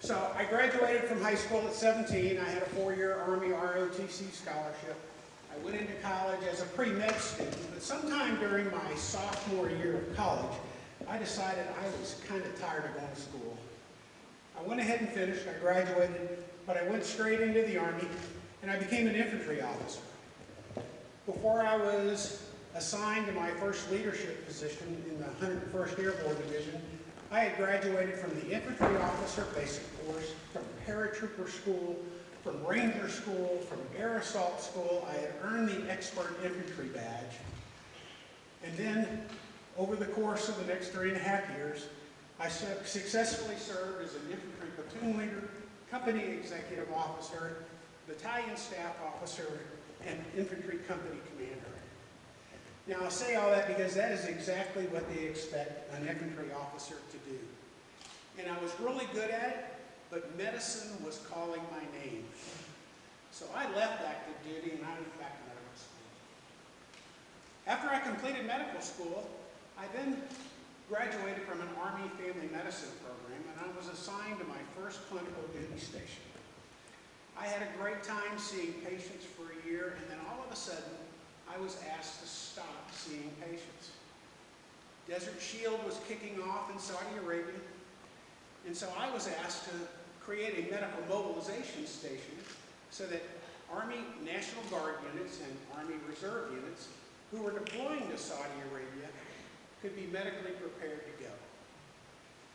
So I graduated from high school at 17. I had a 4-year Army ROTC scholarship. I went into college as a pre-med student, but sometime during my sophomore year of college, I decided I was kind of tired of going to school. I went ahead and finished. I graduated, but I went straight into the Army, and I became an infantry officer. Before I was assigned to my first leadership position in the 101st Airborne Division, I had graduated from the infantry officer basic course, from paratrooper school, from ranger school, from air assault school. I had earned the expert infantry badge. And then, over the course of the next 3.5 years, I successfully served as an infantry platoon leader, company executive officer, battalion staff officer, and infantry company commander. Now, I say all that because that is exactly what they expect an infantry officer to do. And I was really good at it, but medicine was calling my name. So I left active duty and I went back to medical school. After I completed medical school, I then graduated from an Army Family Medicine program, and I was assigned to my first clinical duty station. I had a great time seeing patients for a year, and then all of a sudden, I was asked to stop seeing patients. Desert Shield was kicking off in Saudi Arabia, and so I was asked to create a medical mobilization station so that Army National Guard units and Army Reserve units who were deploying to Saudi Arabia could be medically prepared to go.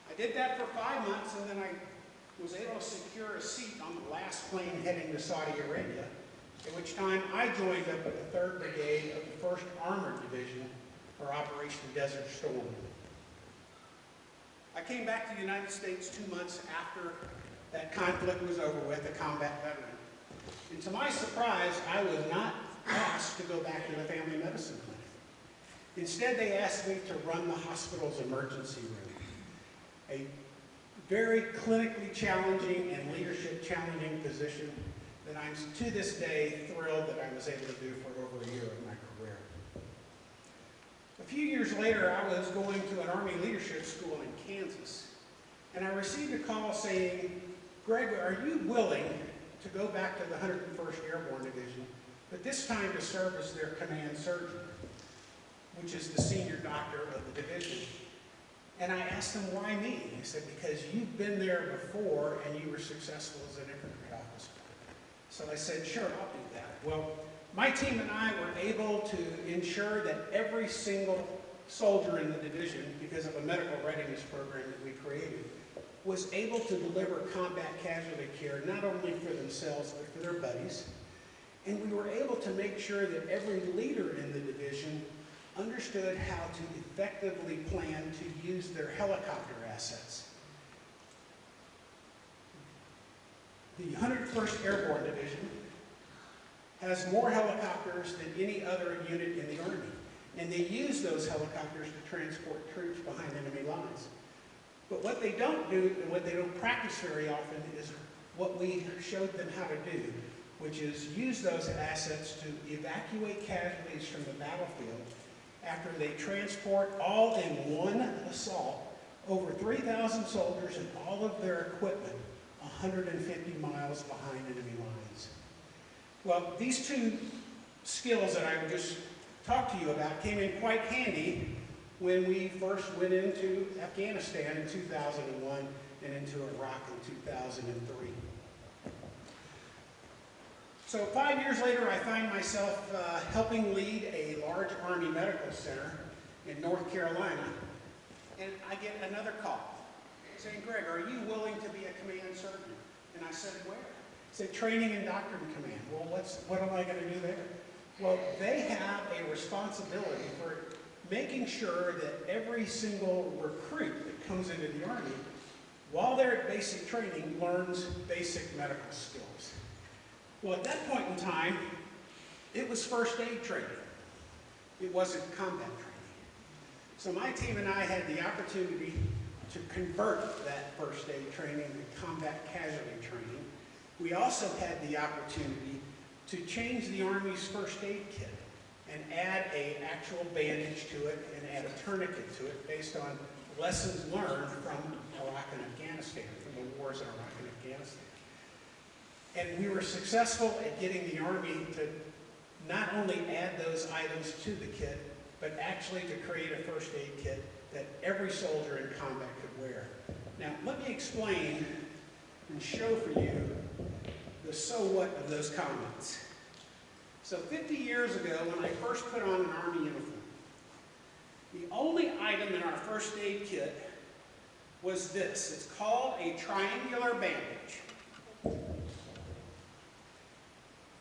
I did that for 5 months, and then I was able to secure a seat on the last plane heading to Saudi Arabia, at which time I joined up with the 3rd Brigade of the 1st Armored Division for Operation Desert Storm. I came back to the United States 2 months after that conflict was over with, a combat veteran. And to my surprise, I was not asked to go back to the family medicine clinic. Instead, they asked me to run the hospital's emergency room, a very clinically challenging and leadership challenging position that I'm to this day thrilled that I was able to do for over a year of my career. A few years later, I was going to an Army leadership school in Kansas, and I received a call saying, "Greg, are you willing to go back to the 101st Airborne Division, but this time to serve as their command surgeon, which is the senior doctor of the division?" And I asked them, "Why me?" He said, "Because you've been there before and you were successful as an infantry officer." So I said, "Sure, I'll do that." Well, my team and I were able to ensure that every single soldier in the division, because of a medical readiness program that we created, was able to deliver combat casualty care not only for themselves but for their buddies. And we were able to make sure that every leader in the division understood how to effectively plan to use their helicopter assets. The 101st Airborne Division has more helicopters than any other unit in the Army, and they use those helicopters to transport troops behind enemy lines. But what they don't do, and what they don't practice very often, is what we showed them how to do, which is use those assets to evacuate casualties from the battlefield after they transport all in one assault over 3,000 soldiers and all of their equipment 150 miles behind enemy lines. Well, these two skills that I just talked to you about came in quite handy when we first went into Afghanistan in 2001 and into Iraq in 2003. So 5 years later, I find myself helping lead a large Army medical center in North Carolina, and I get another call saying, "Greg, are you willing to be a command surgeon?" And I said, "Where?" He said, "Training and Doctrine Command." Well, what am I going to do there? Well, they have a responsibility for making sure that every single recruit that comes into the Army, while they're at basic training, learns basic medical skills. Well, at that point in time, it was first aid training. It wasn't combat training. So my team and I had the opportunity to convert that first aid training to combat casualty training. We also had the opportunity to change the Army's first aid kit and add an actual bandage to it and add a tourniquet to it based on lessons learned from Iraq and Afghanistan, from the wars in Iraq and was. And we were successful at getting the Army to not only add those items to the kit, but actually to create a first aid kit that every soldier in combat could wear. Now, let me explain and show for you the so what of those comments. So 50 years ago, when I first put on an Army uniform, the only item in our first aid kit was this. It's called a triangular bandage.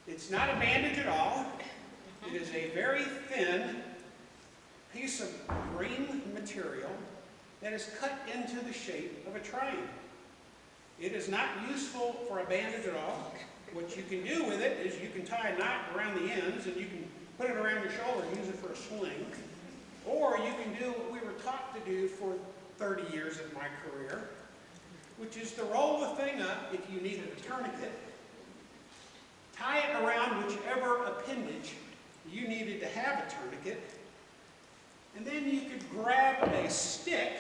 It's not a bandage at all. It is a very thin piece of green material that is cut into the shape of a triangle. It is not useful for a bandage at all. What you can do with it is you can tie a knot around the ends and you can put it around your shoulder and use it for a sling. Or you can do what we were taught to do for 30 years of my career, which is to roll the thing up if you needed a tourniquet, tie it around whichever appendage you needed to have a tourniquet, and then you could grab a stick,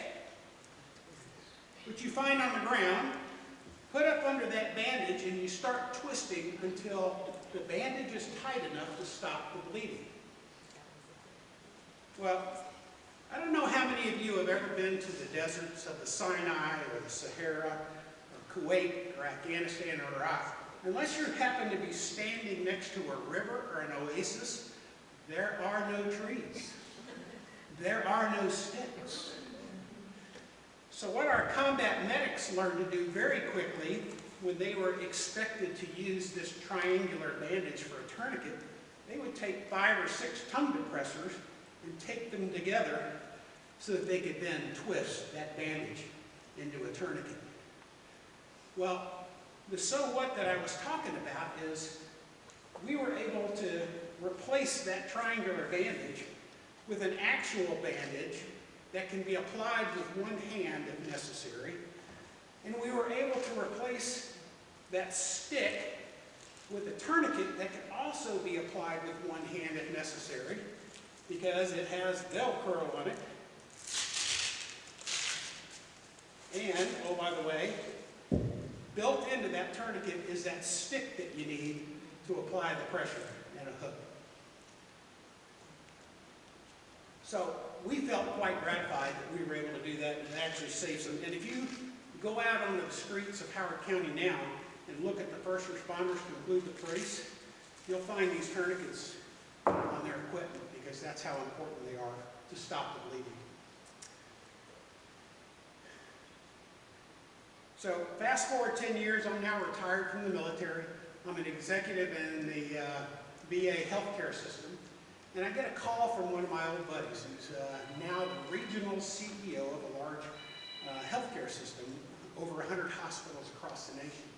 which you find on the ground, put up under that bandage, and you start twisting until the bandage is tight enough to stop the bleeding. Well, I don't know how many of you have ever been to the deserts of the Sinai or the Sahara or Kuwait or Afghanistan or Iraq. Unless you happen to be standing next to a river or an oasis, there are no trees. There are no sticks. So what our combat medics learned to do very quickly when they were expected to use this triangular bandage for a tourniquet, they would take 5 or 6 tongue depressors and take them together so that they could then twist that bandage into a tourniquet. Well, the so what that I was talking about is we were able to replace that triangular bandage with an actual bandage that can be applied with one hand if necessary. And we were able to replace that stick with a tourniquet that can also be applied with one hand if necessary, because it has Velcro on it. And, oh, by the way, built into that tourniquet is that stick that you need to apply the pressure and a hook. So we felt quite gratified that we were able to do that and actually save some. And if you go out onto the streets of Howard County now and look at the first responders to include the police, you'll find these tourniquets on their equipment because that's how important they are to stop the bleeding. So fast forward 10 years, I'm now retired from the military. I'm an executive in the VA healthcare system. And I get a call from one of my old buddies who's now the regional CEO of a large healthcare system, over 100 hospitals across the nation.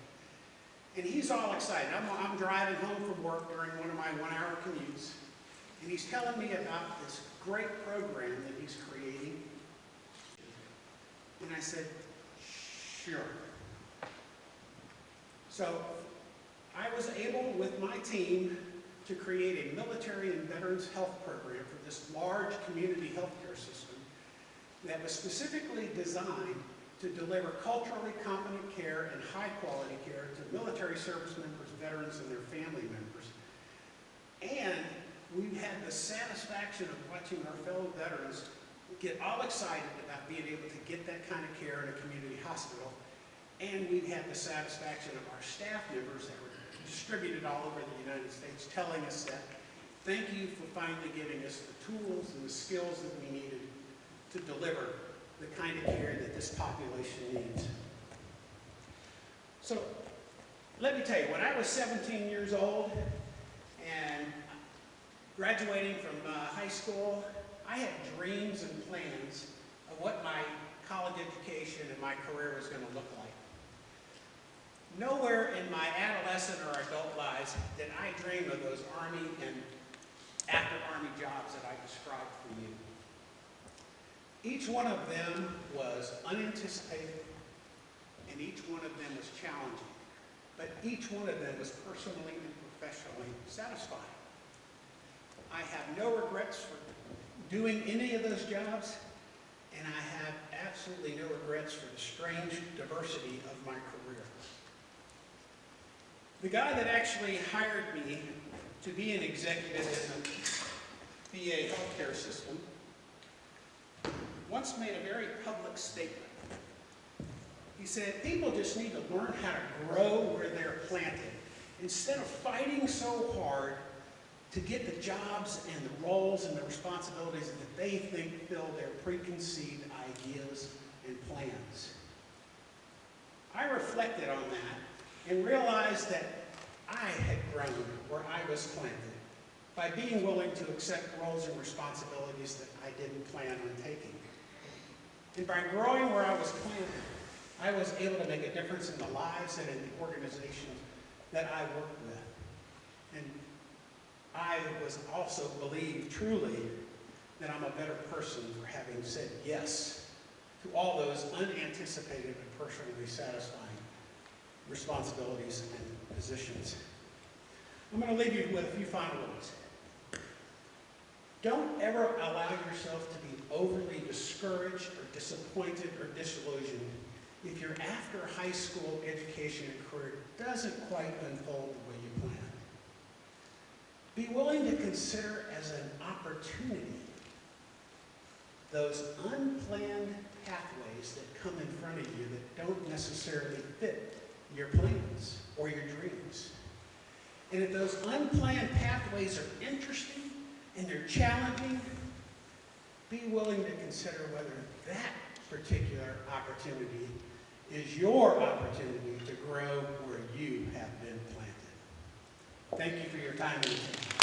And he's all excited. I'm driving home from work during one of my one-hour commutes, and he's telling me about this great program that he's creating. And I said, sure. So I was able, with my team, to create a military and veterans health program for this large community healthcare system that was specifically designed to deliver culturally competent care and high-quality care to military service members, veterans, and their family members. And we had the satisfaction of watching our fellow veterans get all excited about being able to get that kind of care in a community hospital. And we had the satisfaction of our staff members that were distributed all over the United States telling us that, thank you for finally giving us the tools and the skills that we needed to deliver the kind of care that this population needs. So let me tell you, when I was 17 years old and graduating from high school, I had dreams and plans of what my college education and my career was going to look like. Nowhere in my adolescent or adult lives did I dream of those Army and after Army jobs that I described for you. Each one of them was unanticipated, and each one of them was challenging, but each one of them was personally and professionally satisfying. I have no regrets for doing any of those jobs, and I have absolutely no regrets for the strange diversity of my career. The guy that actually hired me to be an executive in the VA healthcare system once made a very public statement. He said, people just need to learn how to grow where they're planted. Instead of fighting so hard to get the jobs and the roles and the responsibilities that they think fill their preconceived ideas and plans. I reflected on that and realized that I had grown where I was planted by being willing to accept roles and responsibilities that I didn't plan on taking. And by growing where I was planted, I was able to make a difference in the lives and in the organizations that I worked with. And I was also believed truly that I'm a better person for having said yes to all those unanticipated and personally satisfying responsibilities and positions. I'm going to leave you with a few final words. Don't ever allow yourself to be overly discouraged or disappointed or disillusioned if your after high school education and career doesn't quite unfold the way you planned. Be willing to consider as an opportunity those unplanned pathways that come in front of you that don't necessarily fit your plans or your dreams. And if those unplanned pathways are interesting and they're challenging, be willing to consider whether that particular opportunity is your opportunity to grow where you have been planted. Thank you for your time and attention.